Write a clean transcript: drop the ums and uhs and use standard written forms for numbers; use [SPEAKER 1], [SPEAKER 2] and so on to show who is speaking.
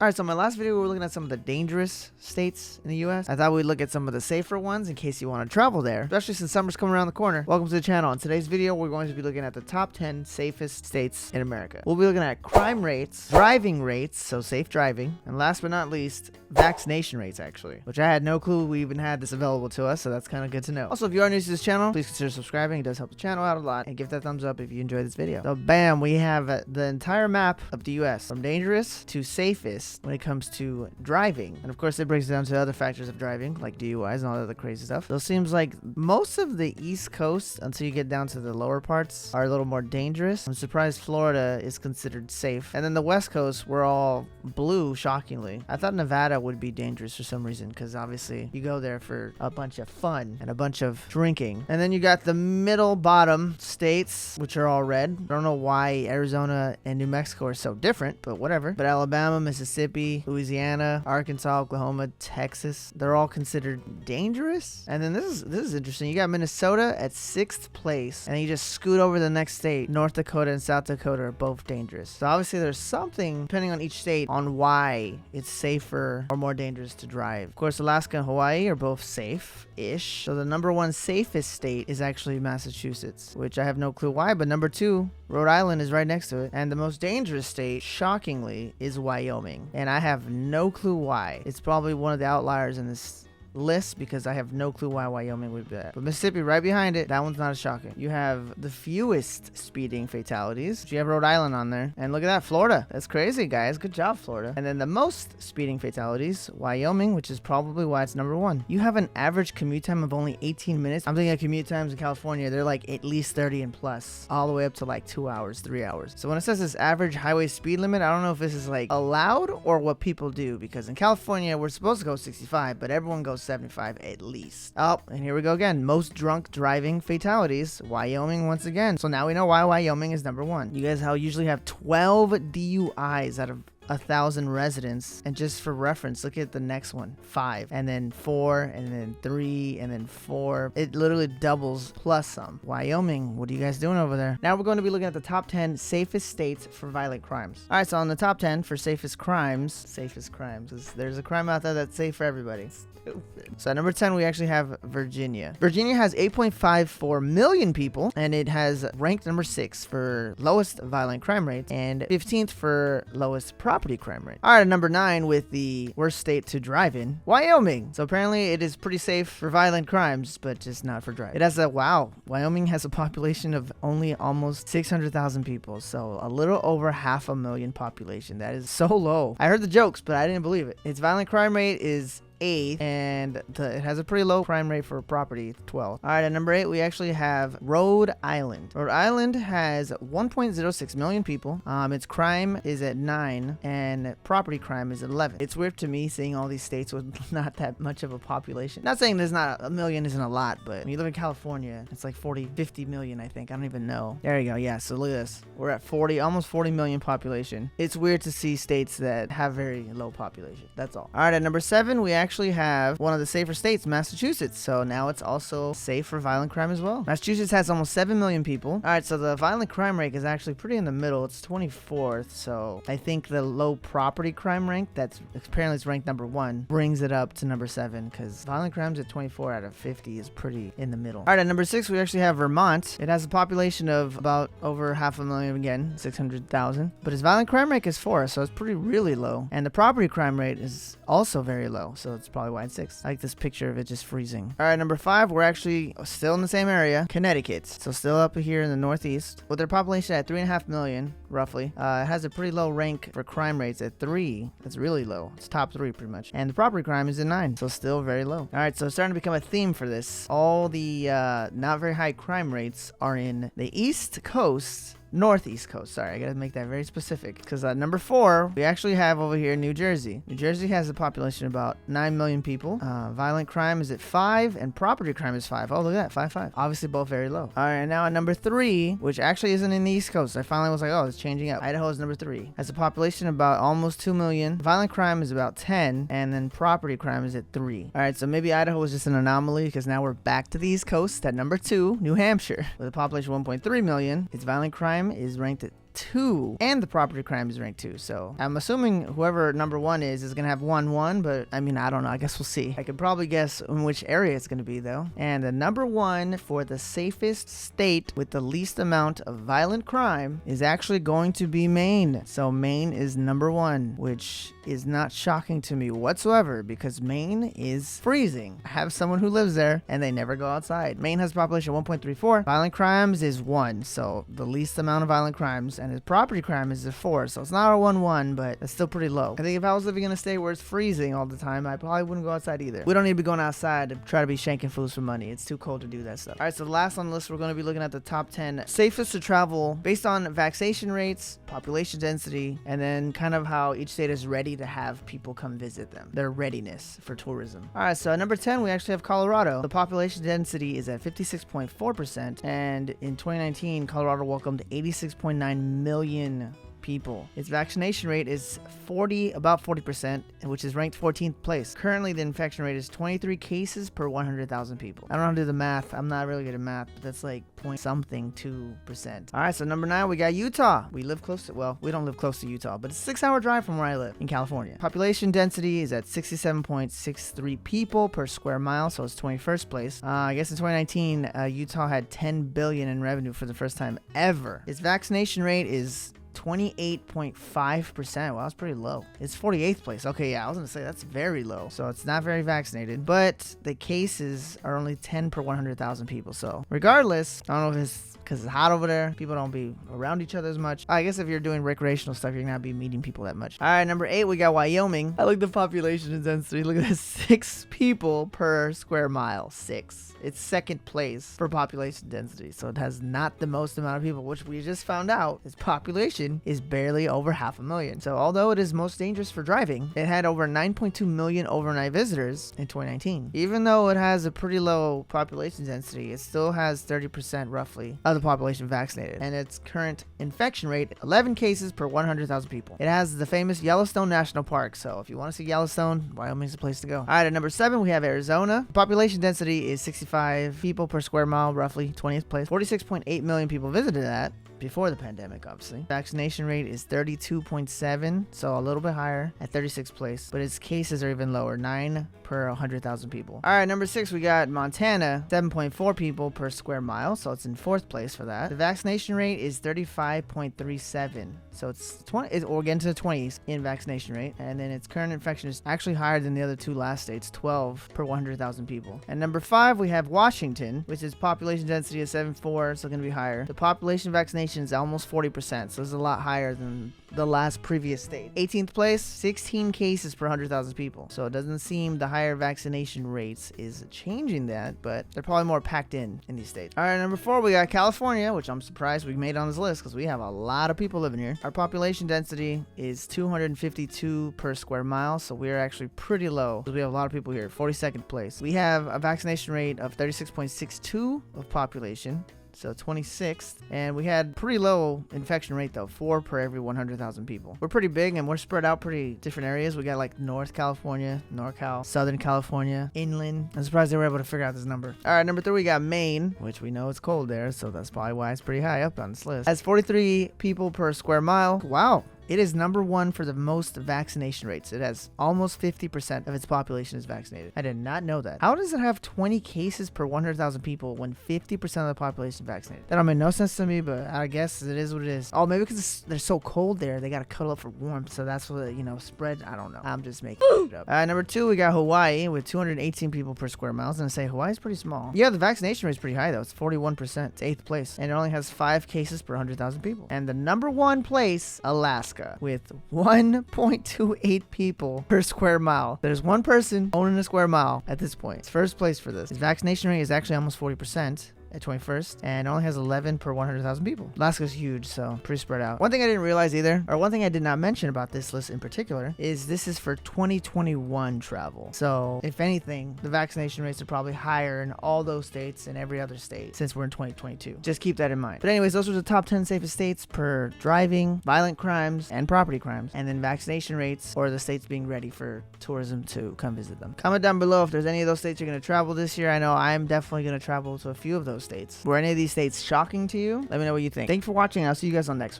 [SPEAKER 1] Alright, so in my last video, we were looking at some of the dangerous states in the US. I thought we'd look at some of the safer ones in case you want to travel there, especially since summer's coming around the corner. Welcome to the channel. In today's video, we're going to be looking at the top 10 safest states in America. We'll be looking at crime rates, driving rates, so safe driving, and last but not least, vaccination rates, actually, which I had no clue we even had this available to us, so that's kind of good to know. Also, if you are new to this channel, please consider subscribing. It does help the channel out a lot, and give that thumbs up if you enjoyed this video. So bam, we have the entire map of the US, from dangerous to safest when it comes to driving. And of course, it breaks down to other factors of driving, like DUIs and all that other crazy stuff. So it seems like most of the East Coast, until you get down to the lower parts, are a little more dangerous. I'm surprised Florida is considered safe. And then the West Coast, we're all blue, shockingly. I thought Nevada would be dangerous for some reason, because obviously you go there for a bunch of fun and a bunch of drinking. And then you got the middle bottom states, which are all red. I don't know why Arizona and New Mexico are so different, but whatever. But Alabama, Mississippi, Louisiana, Arkansas, Oklahoma, Texas, they're all considered dangerous. And then this is interesting. You got Minnesota at 6th place, and you just scoot over the next state. North Dakota and South Dakota are both dangerous. So obviously there's something, depending on each state, on why it's safer or more dangerous to drive. Of course, Alaska and Hawaii are both safe-ish. So the number one safest state is actually Massachusetts, which I have no clue why, but number two, Rhode Island, is right next to it. And the most dangerous state, shockingly, is Wyoming. And I have no clue why. It's probably one of the outliers in this list, because I have no clue why Wyoming would be that. But Mississippi right behind it, that one's not as shocking. You have the fewest speeding fatalities. You have Rhode Island on there. And look at that, Florida. That's crazy, guys. Good job, Florida. And then the most speeding fatalities, Wyoming, which is probably why it's number one. You have an average commute time of only 18 minutes. I'm thinking of commute times in California, they're like at least 30 and plus, all the way up to like 2 hours, 3 hours. So when it says this average highway speed limit, I don't know if this is like allowed or what people do, because in California, we're supposed to go 65, but everyone goes 75 at least. Oh, and here we go again. Most drunk driving fatalities, Wyoming once again. So now we know why Wyoming is number one. You guys usually have 12 DUIs out of 1,000 residents, and just for reference, look at the next one: 5, and then 4, and then 3, and then 4. It literally doubles plus some. Wyoming, what are you guys doing over there? Now we're going to be looking at the top 10 safest states for violent crimes. All right, so on the top 10 for safest crimes, there's a crime out there that's safe for everybody. So at number 10, we actually have Virginia. Virginia has 8.54 million people, and it has ranked number 6 for lowest violent crime rate and 15th for lowest property crime rate. All right, at number 9, with the worst state to drive in, Wyoming. So apparently it is pretty safe for violent crimes, but just not for driving. It has Wyoming has a population of only almost 600,000 people, so a little over 500,000 population. That is so low. I heard the jokes, but I didn't believe it. Its violent crime rate is 8th, and it has a pretty low crime rate for property, 12. All right, at number 8, we actually have Rhode Island. Rhode Island has 1.06 million people. Its crime is at 9, and property crime is 11. It's weird to me seeing all these states with not that much of a population. Not saying there's not a million isn't a lot, but when you live in California, it's like 50 million, I think. I don't even know. There you go. Yeah, so look at this. We're at almost 40 million population. It's weird to see states that have very low population. That's all. All right, at number 7, we actually have one of the safer states, Massachusetts. So now it's also safe for violent crime as well. Massachusetts has almost 7 million people. All right, so the violent crime rate is actually pretty in the middle. It's 24th. So I think the low property crime rank, that's apparently it's ranked number 1, brings it up to number 7, because violent crimes at 24 out of 50 is pretty in the middle. All right, at number 6, we actually have Vermont. It has a population of about over 500,000, again, 600,000. But its violent crime rate is 4, so it's really low. And the property crime rate is also very low, so it's probably why it's 6. I like this picture of it just freezing. All right, number 5, we're actually still in the same area, Connecticut. So still up here in the Northeast, with their population at 3.5 million, roughly. It has a pretty low rank for crime rates at 3. That's really low. It's top 3 pretty much. And the property crime is at 9, so still very low. All right, so it's starting to become a theme for this. All the not very high crime rates are in the East Coast, Northeast coast. Sorry, I gotta make that very specific, because number 4, we actually have over here New Jersey. New Jersey has a population of about 9 million people. Violent crime is at 5, and property crime is 5. Oh, look at that, 5. Obviously both very low. All right, and now at number 3, which actually isn't in the East Coast. I finally was like, oh, it's changing up. Idaho is number 3. Has a population of about almost 2 million. Violent crime is about 10, and then property crime is at 3. All right, so maybe Idaho is just an anomaly, because now we're back to the East Coast at number 2, New Hampshire, with a population of 1.3 million. Its violent crime is ranked at 2, and the property crime is ranked 2. So I'm assuming whoever number 1 is gonna have 1-1, but I mean, I don't know. I guess we'll see. I could probably guess in which area it's gonna be though. And the number 1 for the safest state with the least amount of violent crime is actually going to be Maine. So Maine is number 1, which is not shocking to me whatsoever because Maine is freezing. I have someone who lives there and they never go outside. Maine has a population of 1.34. Violent crimes is 1, so the least amount of violent crimes, and his property crime is a 4, so it's not a 1-1, but it's still pretty low. I think if I was living in a state where it's freezing all the time, I probably wouldn't go outside either. We don't need to be going outside to try to be shanking fools for money. It's too cold to do that stuff. All right, so the last on the list, we're going to be looking at the top 10 safest to travel based on vaccination rates, population density, and then kind of how each state is ready to have people come visit them, their readiness for tourism. All right, so at number 10, we actually have Colorado. The population density is at 56.4%, and in 2019, Colorado welcomed 86.9 million people. Its vaccination rate is about 40%, which is ranked 14th place. Currently, the infection rate is 23 cases per 100,000 people. I don't know how to do the math. I'm not really good at math, but that's like point something 2%. All right, so number 9, we got Utah. We live close to, well, we don't live close to Utah, but it's a 6-hour drive from where I live in California. Population density is at 67.63 people per square mile, so it's 21st place. I guess in 2019, Utah had $10 billion in revenue for the first time ever. Its vaccination rate is 28.5%. Wow, that's pretty low. It's 48th place. Okay, yeah, I was gonna say that's very low. So it's not very vaccinated, but the cases are only 10 per 100,000 people. So regardless, I don't know if it's because it's hot over there. People don't be around each other as much. I guess if you're doing recreational stuff, you're not be meeting people that much. All right, number 8, we got Wyoming. I like the population density. Look at this, 6 people per square mile. 6. It's 2nd place for population density. So it has not the most amount of people, which we just found out its population is barely over 500,000. So although it is most dangerous for driving, it had over 9.2 million overnight visitors in 2019. Even though it has a pretty low population density, it still has 30% roughly of the population vaccinated, and its current infection rate 11 cases per 100,000 people. It has the famous Yellowstone National Park, so if you want to see Yellowstone, Wyoming's the place to go. All right, at number 7, we have Arizona. Population density is 65 people per square mile, roughly 20th place. 46.8 million people visited that before the pandemic, obviously. Vaccination rate is 32.7, so a little bit higher at 36th place, but its cases are even lower, 9 per 100,000 people. All right, number 6, we got Montana, 7.4 people per square mile, so it's in 4th place for that. The vaccination rate is 35.37, so it's 20, or getting to the 20s in vaccination rate, and then its current infection is actually higher than the other 2 last states, 12 per 100,000 people. And number 5, we have Washington, which is population density of 7.4, so going to be higher. The population vaccination is almost 40%, so it's a lot higher than the last previous state. 18th place, 16 cases per 100,000 people. So it doesn't seem the higher vaccination rates is changing that, but they're probably more packed in these states. All right, number 4, we got California, which I'm surprised we made on this list because we have a lot of people living here. Our population density is 252 per square mile, so we're actually pretty low because we have a lot of people here. 42nd place. We have a vaccination rate of 36.62 of population. So 26th, and we had pretty low infection rate though, 4 per every 100,000 people. We're pretty big and we're spread out pretty different areas. We got like North California, NorCal, Southern California, inland. I'm surprised they were able to figure out this number. All right, number 3, we got Maine, which we know it's cold there, so that's probably why it's pretty high up on this list. Has 43 people per square mile. Wow. It is number 1 for the most vaccination rates. It has almost 50% of its population is vaccinated. I did not know that. How does it have 20 cases per 100,000 people when 50% of the population is vaccinated? That don't make no sense to me, but I guess it is what it is. Oh, maybe because they're so cold there, they got to cuddle up for warmth, so that's what, spread. I don't know. I'm just making it up. Number 2, we got Hawaii with 218 people per square mile. I was going to say Hawaii's pretty small. Yeah, the vaccination rate's pretty high, though. It's 41%. It's 8th place, and it only has 5 cases per 100,000 people. And the number 1 place, Alaska, with 1.28 people per square mile. There's one person owning a square mile at this point. It's 1st place for this. Its vaccination rate is actually almost 40%. At 21st, and only has 11 per 100,000 people. Alaska's huge, so pretty spread out. One thing I didn't realize either, or one thing I did not mention about this list in particular, is this is for 2021 travel. So if anything, the vaccination rates are probably higher in all those states and every other state since we're in 2022. Just keep that in mind. But anyways, those are the top 10 safest states per driving, violent crimes, and property crimes, and then vaccination rates or the states being ready for tourism to come visit them. Comment down below if there's any of those states you're going to travel this year. I know I'm definitely going to travel to a few of those states. Were any of these states shocking to you? Let me know what you think. Thanks for watching. I'll see you guys on the next one.